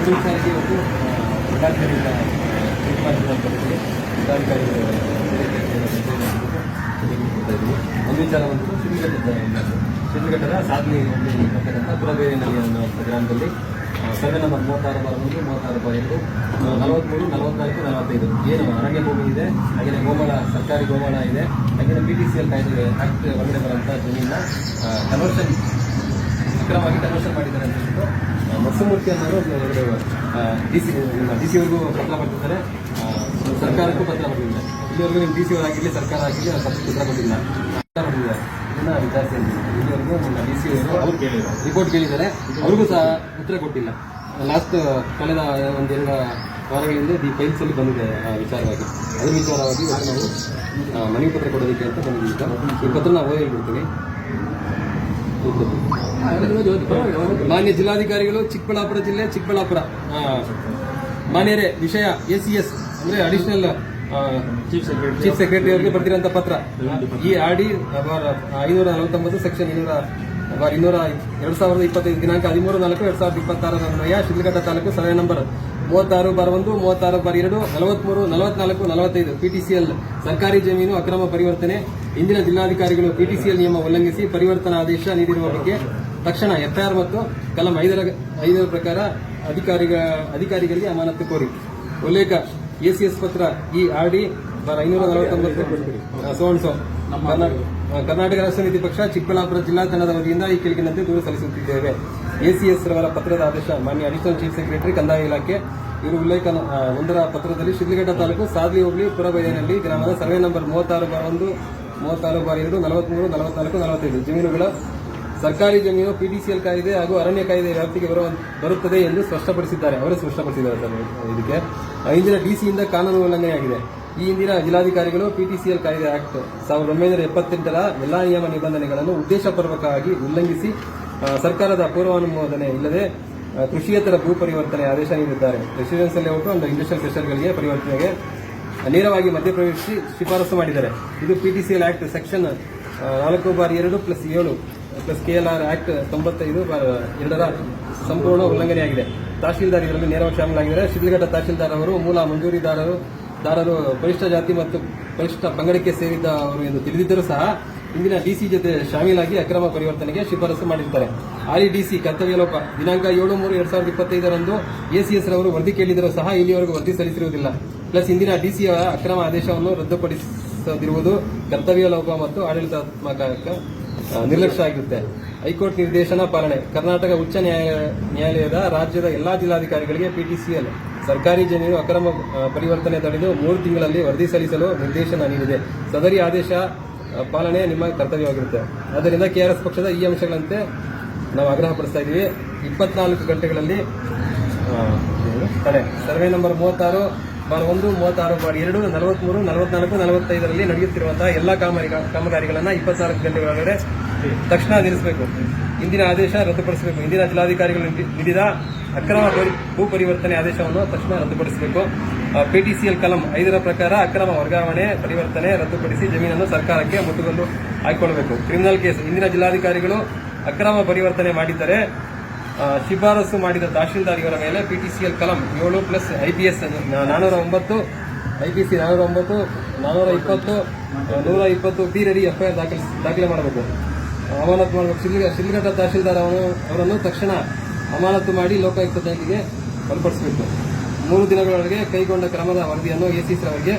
ಸಾರಿಗೆ ಒಂದು ಜಿಲ್ಲಾಧಿಕಾರಿಗಳ ಜಿಲ್ಲಾಧಿಕಾರಿಗಳು ಒಂದು ವಿಚಾರ ಬಂದು ಶಿಡ್ಲಘಟ್ಟದ ಸಾಧನೆ ಬರ್ತಕ್ಕಂಥ ಪುರಬೇರಿನಲ್ಲಿ ಅನ್ನೋ ಗ್ರಾಮದಲ್ಲಿ ಸರ್ವೆ ನಂಬರ್ 36/1, 36/2, 43, 44, 45 ಏನು ಅರಣ್ಯ ಭೂಮಿ ಇದೆ, ಹಾಗೆಯೇ ಗೋಮಾಳ, ಸರ್ಕಾರಿ ಗೋಮಾಳ ಇದೆ, ಹಾಗೆಯೇ PTCL ಕಾಯ್ದೆ ಆಕ್ಟ್ ಒಳಗಡೆ ಬರುವಂಥ ಜಮೀನ ಕನ್ವರ್ಷನ್ ಅಕ್ರಮವಾಗಿ ಕನ್ವರ್ಷನ್ ಮಾಡಿದ್ದಾರೆ ಅಂತ ಹೇಳ್ಬಿಟ್ಟು ನರಸಿಂಹಮೂರ್ತಿ ಅನ್ನೋರು ಡಿ ಸಿ ಅವ್ರಿಗೂ ಪತ್ರ ಬರ್ತಿದ್ದಾರೆ, ಸರ್ಕಾರಕ್ಕೂ ಪತ್ರ ಬರ್ತಿದ್ದಾರೆ. ಇಲ್ಲಿವರೆಗೂ ನಿಮ್ಮ DC ಅವರಾಗಿರಲಿ ಸರ್ಕಾರ ಆಗಿರಲಿ ಪತ್ರ ಕೊಟ್ಟಿಲ್ಲ ಮಾಡಿದ್ದಾರೆ. ಇದನ್ನ ವಿಚಾರಿಸಿ ಇಲ್ಲಿವರೆಗೂ DC ಅವರು ರಿಪೋರ್ಟ್ ಕೇಳಿದ್ದಾರೆ, ಅವ್ರಿಗೂ ಸಹ ಉತ್ತರ ಕೊಟ್ಟಿಲ್ಲ. ಲಾಸ್ಟ್ ಕಳೆದ ಒಂದೆರಡು ವಾರಗಳಿಂದ ಈ ಫೈಲ್ಸ್ ಅಲ್ಲಿ ಬಂದಿದೆ ವಿಚಾರವಾಗಿ. ಅದ್ರ ವಿಚಾರವಾಗಿ ನಾವು ಮನವಿ ಪತ್ರ ಕೊಡೋದಕ್ಕೆ ಅಂತ ಬಂದಿದ್ದೀವಿ. ಈ ಪತ್ರ ನಾವು ಹೇಳ್ಬಿಡ್ತೀವಿ. ಮಾನ್ಯ ಜಿಲ್ಲಾಧಿಕಾರಿಗಳು, ಚಿಕ್ಕಬಳ್ಳಾಪುರ ಜಿಲ್ಲೆ, ಚಿಕ್ಕಬಳ್ಳಾಪುರ ಮಾನ್ಯರೇ, ವಿಷಯ ACS ಅಂದ್ರೆ ಅಡಿಷನಲ್ ಚೀಫ್ ಸೆಕ್ರೆಟರಿ ಅವರಿಗೆ ಬರ್ತಿರೋಂಥ ಪತ್ರ. ಈ RD 549 ಸೆಕ್ಷನ್ 2025 ದಿನಾಂಕ 13/4/2026 ಅನ್ವಯ Sidlaghatta taluk survey number 36/1, 36/2, 43, 44, 45 PTCL ಸರ್ಕಾರಿ ಜಮೀನು ಅಕ್ರಮ ಪರಿವರ್ತನೆ. ಇಂದಿನ ಜಿಲ್ಲಾಧಿಕಾರಿಗಳು PTCL ನಿಯಮ ಉಲ್ಲಂಘಿಸಿ ಪರಿವರ್ತನಾ ಆದೇಶ ನೀಡಿರುವ ಬಗ್ಗೆ ತಕ್ಷಣ FIR ಮತ್ತು ಕಲಂ 5 ಪ್ರಕಾರ ಅಧಿಕಾರಿಗಳಿಗೆ ಅಮಾನತು ಕೋರಿ. ಉಲ್ಲೇಖ ACS ಪತ್ರ ಈ RD 549 ಕರ್ನಾಟಕ ರಾಷ್ಟ್ರ ಸಮಿತಿ ಪಕ್ಷ ಚಿಕ್ಕಬಳ್ಳಾಪುರ ಜಿಲ್ಲಾ ತಂಡದ ವತಿಯಿಂದ ಈ ಕೆಳಗಿನಂತೆ ದೂರು ಸಲ್ಲಿಸುತ್ತಿದ್ದೇವೆ. ACS ರವರ ಪತ್ರದ ಆದೇಶ ಮಾನ್ಯ ಅಡಿಷನಲ್ ಚೀಫ್ ಸೆಕ್ರೆಟರಿ ಕಂದಾಯ ಇಲಾಖೆ ಇವರು ಉಲ್ಲೇಖ 1ರ ಪತ್ರದಲ್ಲಿ ಶಿಡ್ಲಘಟ್ಟ ತಾಲೂಕು ಸಾದ್ಲಿ ಹೋಬಳಿ ಪುರಬೈಲಿನಲ್ಲಿ ಗ್ರಾಮದ ಸರ್ವೆ ನಂಬರ್ 36/1, 36/2, 43, 44, 45 ಜಮೀನುಗಳ ಸರ್ಕಾರಿ ಜಮೀನು PTCL ಕಾಯ್ದೆ ಹಾಗೂ ಅರಣ್ಯ ಕಾಯ್ದೆ ವ್ಯಾಪ್ತಿಗೆ ಬರುತ್ತದೆ ಎಂದು ಸ್ಪಷ್ಟಪಡಿಸಿದ್ದಾರೆ. ಅವರೇ ಸ್ಪಷ್ಟಪಡಿಸಿದ್ದಾರೆ ಸರ್. ಇದಕ್ಕೆ ಇಂದಿನ DC ಯಿಂದ ಕಾನೂನು ಉಲ್ಲಂಘನೆಯಾಗಿದೆ. ಈ ಹಿಂದಿನ ಜಿಲ್ಲಾಧಿಕಾರಿಗಳು PTCL ಕಾಯ್ದೆ ಆಕ್ಟ್ 1978ರ ಎಲ್ಲಾ ನಿಯಮ ನಿಬಂಧನೆಗಳನ್ನು ಉದ್ದೇಶಪೂರ್ವಕವಾಗಿ ಉಲ್ಲಂಘಿಸಿ ಸರ್ಕಾರದ ಪೂರ್ವಾನುಮೋದನೆ ಇಲ್ಲದೆ ಕೃಷಿಯೇತರ ಭೂ ಪರಿವರ್ತನೆ ಆದೇಶ ನೀಡಿದ್ದಾರೆ. ರೆಸಿಡೆನ್ಸಿಯಲ್ ಲೇಔಟ್ ಅಂಡ್ ಇಂಡಸ್ಟ್ರಿಯಲ್ ಕ್ಲಸ್ಟರ್ಗಳಿಗೆ ಪರಿವರ್ತನೆಗೆ ನೇರವಾಗಿ ಮಧ್ಯಪ್ರವೇಶಿಸಿ ಶಿಫಾರಸು ಮಾಡಿದ್ದಾರೆ. ಇದು PTCL act section 4/2+7 KLR act 95/2ರ ಸಂಪೂರ್ಣ ಉಲ್ಲಂಘನೆಯಾಗಿದೆ. ತಹಶೀಲ್ದಾರ್ ಇದರಲ್ಲಿ ನೇರವಾಗಿ ಶಾಮೀಲಾಗಿದ್ದಾರೆ. ಶಿಡ್ಲಘಟ್ಟ ತಹಶೀಲ್ದಾರ್ ಅವರು ಮೂಲ ಮಂಜೂರಿದಾರರು ಪರಿಷ್ಠ ಜಾತಿ ಮತ್ತು ಪರಿಷ್ಠ ಪಂಗಡಕ್ಕೆ ಸೇರಿದವರು ಎಂದು ತಿಳಿದಿದ್ದರೂ ಸಹ ಇಂದಿನ DC ಜೊತೆ ಶಾಮೀಲಾಗಿ ಅಕ್ರಮ ಪರಿವರ್ತನೆಗೆ ಶಿಫಾರಸು ಮಾಡಿದ್ದಾರೆ. REDC ಕರ್ತವ್ಯ ಲೋಪ ದಿನಾಂಕ 7/3/2025 ACS ರವರು ವರದಿ ಕೇಳಿದರೂ ಸಹ ಇಲ್ಲಿಯವರೆಗೂ ವರದಿ ಸಲ್ಲಿಸಿರುವುದಿಲ್ಲ. ಪ್ಲಸ್ ಇಂದಿನ DC ಅಕ್ರಮ ಆದೇಶವನ್ನು ರದ್ದುಪಡಿಸದಿರುವುದು ಕರ್ತವ್ಯ ಲೋಪ ಮತ್ತು ಆಡಳಿತಾತ್ಮಕ ನಿರ್ಲಕ್ಷ್ಯ ಆಗಿರುತ್ತೆ. ಹೈಕೋರ್ಟ್ ನಿರ್ದೇಶನ ಪಾಲನೆ. ಕರ್ನಾಟಕ ಉಚ್ಚ ನ್ಯಾಯಾಲಯದ ರಾಜ್ಯದ ಎಲ್ಲಾ ಜಿಲ್ಲಾಧಿಕಾರಿಗಳಿಗೆ PTCL ಸರ್ಕಾರಿ ಜಮೀನು ಅಕ್ರಮ ಪರಿವರ್ತನೆ ತಡೆದು 3 ತಿಂಗಳಲ್ಲಿ ವರದಿ ಸಲ್ಲಿಸಲು ನಿರ್ದೇಶನ ನೀಡಿದೆ. ಸದರಿ ಆದೇಶ ಪಾಲನೆ ನಿಮ್ಮ ಕರ್ತವ್ಯವಾಗಿರುತ್ತೆ. ಆದ್ದರಿಂದ KRS ಪಕ್ಷದ ಈ ಅಂಶಗಳಂತೆ ನಾವು ಆಗ್ರಹಪಡಿಸ್ತಾ ಇದ್ದೀವಿ. 24 ಗಂಟೆಗಳಲ್ಲಿ ಸರ್ವೆ ನಂಬರ್ 36/1, 36/2, 43, 44, 45ರಲ್ಲಿ ನಡೆಯುತ್ತಿರುವಂತಹ ಎಲ್ಲಾ ಕಾಮಗಾರಿಗಳನ್ನು 24 ಗಂಟೆ ಒಳಗಡೆ ತಕ್ಷಣ ನಿಲ್ಲಿಸಬೇಕು. ಇಂದಿನ ಆದೇಶ ರದ್ದುಪಡಿಸಬೇಕು. ಇಂದಿನ ಜಿಲ್ಲಾಧಿಕಾರಿಗಳು ನೀಡಿದ ಅಕ್ರಮ ಭೂ ಪರಿವರ್ತನೆ ಆದೇಶವನ್ನು ತಕ್ಷಣ ರದ್ದುಪಡಿಸಬೇಕು. PTCL ಕಲಂ 5ರ ಪ್ರಕಾರ ಅಕ್ರಮ ವರ್ಗಾವಣೆ ಪರಿವರ್ತನೆ ರದ್ದುಪಡಿಸಿ ಜಮೀನನ್ನು ಸರ್ಕಾರಕ್ಕೆ ಮುಟ್ಟುಗೋಲು ಹಾಕಿಕೊಳ್ಳಬೇಕು. Criminal case. ಇಂದಿನ ಜಿಲ್ಲಾಧಿಕಾರಿಗಳು ಅಕ್ರಮ ಪರಿವರ್ತನೆ ಮಾಡಿದ್ದರೆ ಶಿಫಾರಸು ಮಾಡಿದ ತಹಶೀಲ್ದಾರ್ ಇವರ ಮೇಲೆ PTCL ಕಲಂ 7+ IPS 409, IPC 409, 420, 120 B FIR ದಾಖಲೆ ಮಾಡಬೇಕು. ಅಮಾನತು ಮಾಡಬೇಕು. ಶಿಡ್ಲಘಟ್ಟ ತಹಶೀಲ್ದಾರ್ ಅವರನ್ನು ತಕ್ಷಣ ಅಮಾನತು ಮಾಡಿ ಲೋಕಾಯುಕ್ತ ತನಿಖೆಗೆ ಒಳಪಡಿಸಬೇಕು. 3 ದಿನಗಳೊಳಗೆ ಕೈಗೊಂಡ ಕ್ರಮದ ವರದಿಯನ್ನು ACS ರವರಿಗೆ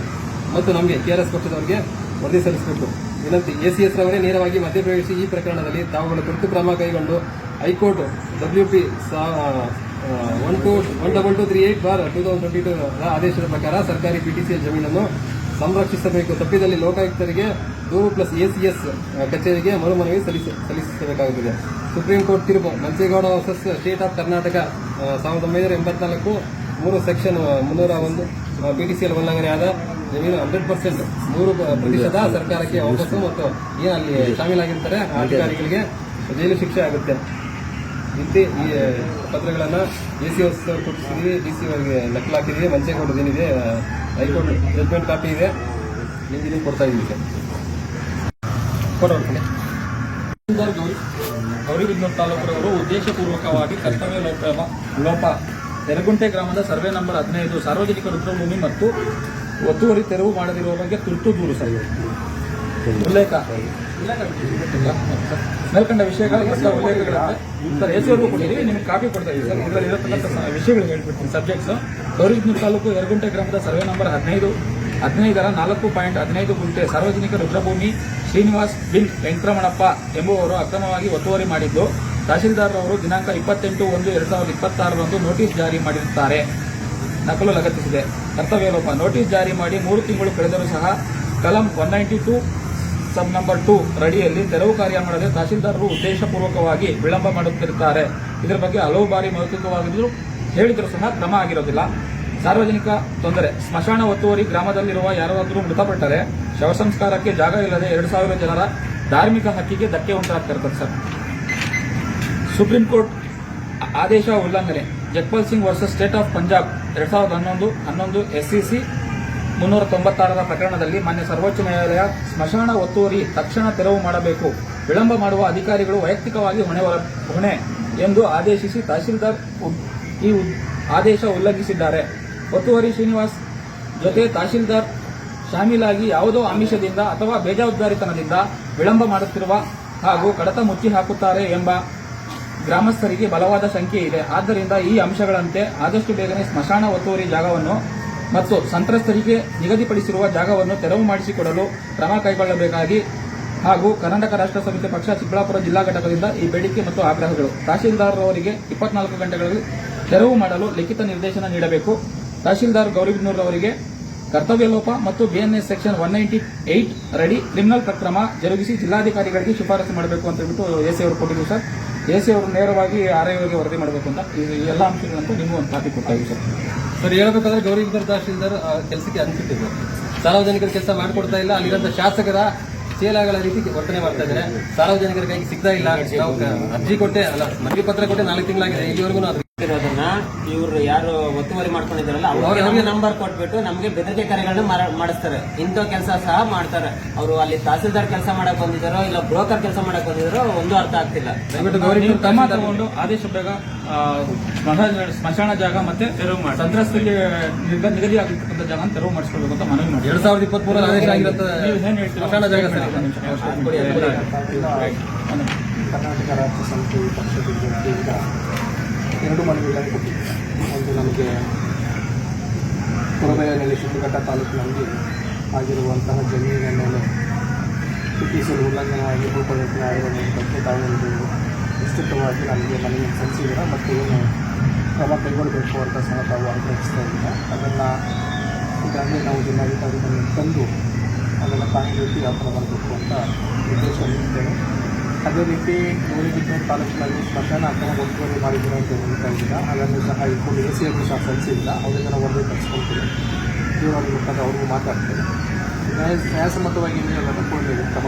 ಮತ್ತು ನಮಗೆ KRS ಪಕ್ಷದವರಿಗೆ ವರದಿ ಸಲ್ಲಿಸಬೇಕು. ವಿನಂತಿ. ACS ರವರೇ ನೇರವಾಗಿ ಮಧ್ಯಪ್ರವೇಶಿಸಿ ಈ ಪ್ರಕರಣದಲ್ಲಿ ತಾವುಗಳ ತುರ್ತು ಕ್ರಮ ಕೈಗೊಂಡು ಹೈಕೋರ್ಟ್ WP 12238/2022 ಆದೇಶದ ಪ್ರಕಾರ ಸರ್ಕಾರಿ PTCL ಜಮೀನನ್ನು ಸಂರಕ್ಷಿಸಬೇಕು. ತಪ್ಪಿದಲ್ಲಿ ಲೋಕಾಯುಕ್ತರಿಗೆ ದೂರು ಪ್ಲಸ್ ACS ಕಚೇರಿಗೆ ಮರುಮನವಿ ಸಲ್ಲಿಸಬೇಕಾಗುತ್ತದೆ. ಸುಪ್ರೀಂ ಕೋರ್ಟ್ ತೀರ್ಪು. Manchegowda versus state of Karnataka 1984 3 section 301 PTCL ಉಲ್ಲಂಘನೆಯಾದ ಜಮೀನು 100% 100% ಸರ್ಕಾರಕ್ಕೆ ವಾಪಸ್ಸು ಮತ್ತು ಅಲ್ಲಿ ಶಾಮೀಲಾಗಿರ್ತಾರೆ ಅಧಿಕಾರಿಗಳಿಗೆ ಜೈಲು ಶಿಕ್ಷೆ ಆಗುತ್ತೆ. ಇಂತೆ ಈ ಪತ್ರಗಳನ್ನು ACS ಕೊಟ್ಟಿದ್ದೀವಿ, DC ಅವರಿಗೆ ನಕಲು ಹಾಕಿದ್ದೀವಿ. ಮಂಚೇಗೌಡದ ಏನಿದೆ ಹೈಕೋರ್ಟ್ ಜಡ್ಜ್ಮೆಂಟ್ ಕಾಪಿ ಇದೆ, ನಿಮಗೆ ಕೊಡ್ತಾ ಇದ್ದೀವಿ ಸರ್. ಗೌರಿಬಿದನೂರು ತಾಲೂಕಿನವರು ಉದ್ದೇಶಪೂರ್ವಕವಾಗಿ ಕರ್ತವ್ಯ ಲೋಪ ಯರಗುಂಟೆ ಗ್ರಾಮದ ಸರ್ವೆ ನಂಬರ್ 15 ಸಾರ್ವಜನಿಕ ರುದ್ರಭೂಮಿ ಮತ್ತು ಒತ್ತುವರಿ ತೆರವು ಮಾಡದಿರುವ ಬಗ್ಗೆ ತುರ್ತು ದೂರು ಸರ್. ಉಲ್ಲೇಖ ಮೇಲ್ಕಂಡ ವಿಷಯಗಳ ಉಲ್ಲೇಖಗಳನ್ನು ಸರ್ ಎಸಿಯವ್ರಿಗೂ ಕೊಟ್ಟಿದ್ದೀವಿ, ನಿಮಗೆ ಕಾಪಿ ಕೊಡ್ತಾ ಇದ್ದೀವಿ ಸರ್. ಇದರಲ್ಲಿ ಇರತಕ್ಕಂಥ ವಿಷಯಗಳು ಹೇಳ್ಬಿಡ್ತೀನಿ. ಸಬ್ಜೆಕ್ಟ್ಸ್ ಗೌರಿಬಿದನೂರು ತಾಲೂಕು ಯರಗುಂಟೆ ಗ್ರಾಮದ ಸರ್ವೆ ನಂಬರ್ 15ರ 4.15 ಗುಂಟೆ ಸಾರ್ವಜನಿಕ ರುದ್ರಭೂಮಿ ಶ್ರೀನಿವಾಸ್ ಬಿನ್ ವೆಂಕಟರಮಣಪ್ಪ ಎಂಬುವರು ಅಕ್ರಮವಾಗಿ ಒತ್ತುವರಿ ಮಾಡಿದ್ದು, ತಹಶೀಲ್ದಾರ್ ಅವರು ದಿನಾಂಕ 28/1/2026 ನೋಟಿಸ್ ಜಾರಿ ಮಾಡಿರುತ್ತಾರೆ. ನಕಲು ಲಗತ್ತಿಸಿದೆ. ಕರ್ತವ್ಯ ಲೋಪ. ನೋಟಿಸ್ ಜಾರಿ ಮಾಡಿ 3 ತಿಂಗಳು ಕಳೆದರೂ ಸಹ ಕಲಂ 192 ಸಬ್ ನಂಬರ್ 2 ಅಡಿಯಲ್ಲಿ ತೆರವು ಕಾರ್ಯ ಮಾಡದೆ ತಹಶೀಲ್ದಾರರು ಉದ್ದೇಶಪೂರ್ವಕವಾಗಿ ವಿಳಂಬ ಮಾಡುತ್ತಿರುತ್ತಾರೆ. ಇದರ ಬಗ್ಗೆ ಹಲವು ಬಾರಿ ಮೌಖಿಕವಾಗಿದ್ದರೂ ಹೇಳಿದರೂ ಸಹ ಕ್ರಮ ಆಗಿರೋದಿಲ್ಲ. ಸಾರ್ವಜನಿಕ ತೊಂದರೆ. ಸ್ಮಶಾನ ಒತ್ತುವರಿ. ಗ್ರಾಮದಲ್ಲಿರುವ ಯಾರಾದರೂ ಮೃತಪಟ್ಟರೆ ಶವ ಸಂಸ್ಕಾರಕ್ಕೆ ಜಾಗ ಇಲ್ಲದೆ 2,000 ಜನರ ಧಾರ್ಮಿಕ ಹಕ್ಕಿಗೆ ಧಕ್ಕೆ ಉಂಟಾಗ್ತಿರ್ತದೆ ಸರ್. ಸುಪ್ರೀಂ ಕೋರ್ಟ್ ಆದೇಶ ಉಲ್ಲಂಘನೆ. Jagpal Singh versus state of Punjab 2011 SCC 396ರ ಪ್ರಕರಣದಲ್ಲಿ ಮಾನ್ಯ ಸರ್ವೋಚ್ಚ ನ್ಯಾಯಾಲಯ ಸ್ಮಶಾನ ಒತ್ತುವರಿ ತಕ್ಷಣ ತೆರವು ಮಾಡಬೇಕು, ವಿಳಂಬ ಮಾಡುವ ಅಧಿಕಾರಿಗಳು ವೈಯಕ್ತಿಕವಾಗಿ ಹೊಣೆ ಎಂದು ಆದೇಶಿಸಿ ತಹಶೀಲ್ದಾರ್ ಈ ಆದೇಶ ಉಲ್ಲಂಘಿಸಿದ್ದಾರೆ. ಒತ್ತುವರಿ ಶ್ರೀನಿವಾಸ್ ಜೊತೆ ತಹಶೀಲ್ದಾರ್ ಶಾಮೀಲಾಗಿ ಯಾವುದೋ ಆಮಿಷದಿಂದ ಅಥವಾ ಬೇಜವಾಬ್ದಾರಿತನದಿಂದ ವಿಳಂಬ ಮಾಡುತ್ತಿರುವ ಹಾಗೂ ಕಡತ ಮುಚ್ಚಿ ಹಾಕುತ್ತಾರೆ ಎಂಬ ಗ್ರಾಮಸ್ಥರಿಗೆ ಬಲವಾದ ಶಂಕೆ ಇದೆ. ಆದ್ದರಿಂದ ಈ ಅಂಶಗಳಂತೆ ಆದಷ್ಟು ಬೇಗನೆ ಸ್ಮಶಾನ ಒತ್ತುವರಿ ಜಾಗವನ್ನು ಮತ್ತು ಸಂತ್ರಸ್ತರಿಗೆ ನಿಗದಿಪಡಿಸಿರುವ ಜಾಗವನ್ನು ತೆರವು ಮಾಡಿಸಿಕೊಡಲು ಕ್ರಮ ಕೈಗೊಳ್ಳಬೇಕಾಗಿ ಹಾಗೂ ಕರ್ನಾಟಕ ರಾಷ್ಟ್ರ ಸಮಿತಿ ಪಕ್ಷ ಚಿಕ್ಕಬಳ್ಳಾಪುರ ಜಿಲ್ಲಾ ಘಟಕದಿಂದ ಈ ಬೇಡಿಕೆ ಮತ್ತು ಆಗ್ರಹಗಳು. ತಹಶೀಲ್ದಾರ್ ಅವರಿಗೆ 24 ಗಂಟೆಗಳಲ್ಲಿ ತೆರವು ಮಾಡಲು ಲಿಖಿತ ನಿರ್ದೇಶನ ನೀಡಬೇಕು. ತಹಶೀಲ್ದಾರ್ ಗೌರಿಬಿದನೂರು ಅವರಿಗೆ ಕರ್ತವ್ಯ ಲೋಪ ಮತ್ತು BNS ಸೆಕ್ಷನ್ 198 ಅಡಿ ಕ್ರಿಮಿನಲ್ ಪ್ರಕ್ರಮ ಜರುಗಿಸಿ ಜಿಲ್ಲಾಧಿಕಾರಿಗಳಿಗೆ ಶಿಫಾರಸು ಮಾಡಬೇಕು ಅಂತ ಹೇಳ್ಬಿಟ್ಟು ಎಸಿ ಅವರು ಕೊಟ್ಟಿದ್ದೀವಿ ಸರ್. ಎಸಿ ಅವರು ನೇರವಾಗಿ RIOಗೆ ವರದಿ ಮಾಡಬೇಕು ಅಂತ ಈ ಎಲ್ಲ ಅಂಶಗಳಂತೂ ನಿಮಗೂ ಒಂದು ಕಾಪಿ ಕೊಡ್ತಾ ಇದ್ದೀವಿ ಸರ್. ಹೇಳಬೇಕಾದ್ರೆ ಗೌರಿಬಿದನೂರು ತಹಶೀಲ್ದಾರ್ ಕೆಲಸಕ್ಕೆ ಅನ್ಸಿಟ್ಟಿದ್ರು, ಸಾರ್ವಜನಿಕರ ಕೆಲಸ ಮಾಡಿಕೊಡ್ತಾ ಇಲ್ಲ, ಅಲ್ಲಿರುವಂತಹ ಶಾಸಕರ ಚೇಲಾಗಳ ರೀತಿ ವರ್ತನೆ ಮಾಡ್ತಾ ಇದ್ದಾರೆ. ಸಾರ್ವಜನಿಕರ ಕೈಗೆ ಸಿಗ್ತಾ ಇಲ್ಲ. ನಾವು ಅರ್ಜಿ ಕೊಟ್ಟೆ ಅಲ್ಲ, ಮನವಿ ಪತ್ರ ಕೊಟ್ಟೆ 4 ತಿಂಗಳಾಗಿದೆ, ಇಲ್ಲಿವರೆಗೂ ಇರೋದನ್ನ ಇವ್ರು ಯಾರು ಒತ್ತುವರಿ ಮಾಡ್ಕೊಂಡಿದಾರಲ್ಲ ಅವ್ರಿಗೆ ನಂಬರ್ ಕೊಟ್ಬಿಟ್ಟು ನಮ್ಗೆ ಬೆದರಿಕೆ ಕರೆಗಳನ್ನ ಮಾಡಿಸ್ತಾರೆ. ಇಂಥ ಕೆಲಸ ಸಹ ಮಾಡ್ತಾರೆ. ಅವರು ಅಲ್ಲಿ ತಹಸೀಲ್ದಾರ್ ಕೆಲಸ ಮಾಡಕ್ ಬಂದಿದ್ದಾರೋ ಇಲ್ಲ ಬ್ರೋಕರ್ ಕೆಲಸ ಮಾಡಕ್ ಬಂದಿದ್ದಾರೋ ಒಂದು ಅರ್ಥ ಆಗ್ತಿಲ್ಲ. ನೀವು ಕ್ರಮ ತಗೊಂಡು ಆದೇಶ ಬೇಗ ಸ್ಮಶಾನ ಜಾಗ ಮತ್ತೆ ತೆರವು ಮಾಡಿ ಸಂತ್ರಸ್ತರಿಗೆ ನಿಗದಿ ಆಗಿರ್ತಕ್ಕಂಥ ಜಾಗ ತೆರವು ಮಾಡಿಸ್ಕೊಳ್ಬೇಕು ಅಂತ ಮನವಿ ಮಾಡಿ. 2023 ಆದೇಶ ಆಗಿರುತ್ತೆ. ಸ್ಮಶಾನ ಜಾಗ ಕರ್ನಾಟಕ ರಾಜ್ಯ ಸಮಿತಿ ಪಕ್ಷದಿಂದ 2 ಮನವಿಗಳನ್ನು ಕೊಟ್ಟಿದ್ದೆ. ಒಂದು ನಮಗೆ ಕೊರಬೈಯಲ್ಲಿ ಶಿಡ್ಲಘಟ್ಟ ತಾಲೂಕಿನಲ್ಲಿ ಆಗಿರುವಂತಹ ಜಮೀನಿನ ಮೇಲೆ ಪಿಟಿಸಿಯಲ್ಲಿ ಉಲ್ಲಂಘನೆಯಾಗಿ ಭೂಪರಿವರ್ತನೆ ಆಗಿರುವ ಬಗ್ಗೆ ತಾವೊಂದು ವಿಸ್ತೃತವಾಗಿ ನಮಗೆ ಮನವಿ ಸಲ್ಲಿಸಿದ್ದೀರ ಮತ್ತು ಏನು ಕ್ರಮ ಕೈಗೊಳ್ಳಬೇಕು ಅಂತ ಸಹ ತಾವು ಆಗ್ರಹಿಸ್ತಾ ಇದ್ದೀರ. ಅದನ್ನು ಈಗಾಗಲೇ ನಾವು ಜಿಲ್ಲಾಧಿಕಾರಿಗಳನ್ನು ತಂದು ಅದನ್ನು ಕಾನೂನು ವ್ಯಾಪಾರ ಮಾಡಬೇಕು ಅಂತ ನಿರ್ದೇಶ ನೀಡಿದ್ದೇವೆ. ಅದೇ ರೀತಿ ಗೌರಿಬಿದನೂರು ತಾಲೂಕಿನಲ್ಲಿ ಸ್ಮಶಾನ ಅಕ್ರಮ ಒತ್ತುವರಿ ಮಾಡಿದ್ರು ಅಂತ ಹೇಳ್ತಾ ಇದ್ದೀರಾ. ಅದನ್ನು ಸಹ ಇಟ್ಕೊಂಡು ಎಸಿಯನ್ನು ಸಹ ಸಲ್ಲಿಸಿಲ್ಲ. ಅವರಿಂದ ನಾವು ವರದಿ ತರಿಸ್ಕೊಳ್ತೀವಿ. ದೂರವಾಣಿ ಮುಖಾಂತರ ಅವ್ರಿಗೂ ಮಾತಾಡ್ತೇವೆ. ನ್ಯಾಯಸಮ್ಮತವಾಗಿ ಅದನ್ನು ಕೂಡಲೇ ಕ್ರಮ